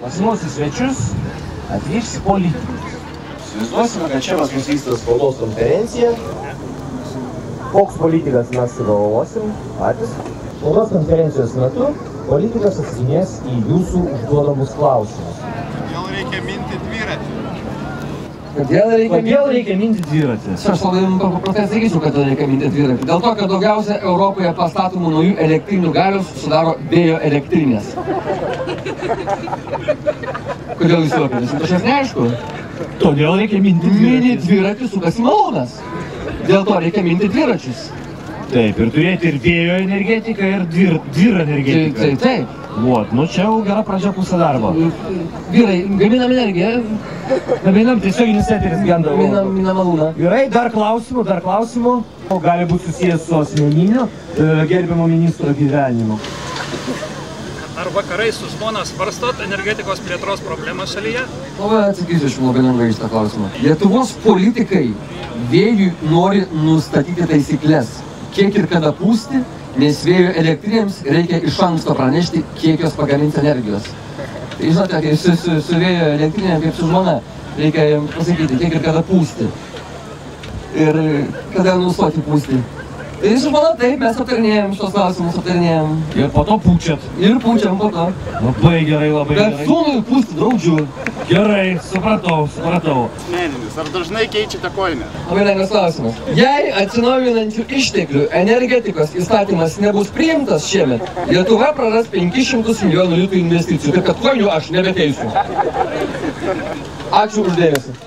Pas mus į svečius atvyks politikus. Įsivaizduosime, kad čia pas mus vyksta spaudos konferencija. Koks politikas mes sugalvosim patys. Spaudos konferencijos metu politikas atsakinės į jūsų užduodamus klausimus. Kodėl reikia minti dviratį? Kodėl reikia minti dviratį? Aš labai paprastai sakysiu, kad reikia minti dviratį. Dėl to, kad daugiausia Europoje pastatomų naujų elektrinių galios sudaro vėjo elektrinės. Kodėl jūs juokėtės? Kažkas neaišku. Todėl reikia minti dviratį. Mini dviratį sukasi malūnas. Dėl to reikia minti dviračius. Taip, ir turėti ir vėjo energetiką, ir dviro energetiką. Taip. Vot, nu čia jau gera pradžia pusė darbo. Vyrai, gaminam energiją. Gaminam tiesioginis eteris gandavo. Gaminam malūną. Gerai, dar klausimų. Gali būti susijęs su asmeniniu gerbiamo ministro gyvenimu. Ar vakarai su žmona svarstot energetikos plėtros problemą šalyje? Labai atsakysiu aš labai lengvai šitą klausimą. Lietuvos politikai vėjui nori nustatyti taisyklės, kiek ir kada pūsti, nes vėjo elektrinėms reikia iš anksto pranešti, kiek jos pagamins energijos. Tai žinote, kai su vėjo elektrinėm kaip su žmona reikia pasakyti, kiek ir kada pūsti. Ir kada nustoti pūsti. Tai su žmona taip, mes aptarinėjom šitos klausimus, Ir po to pučiat. Ir pučiam po to. Labai gerai. Bet sūnui pūsti draudžiu. Gerai, supratau. Asmeninis, ar dažnai keičiate kojinę? Labai lengvas klausimas. Jei atsinaujinančių išteklių energetikos įstatymas nebus priimtas šiemet, Lietuva praras 500 milijonų litų investicijų, taip kad kojinių aš nebekeisiu. Ačiū už dėmesį.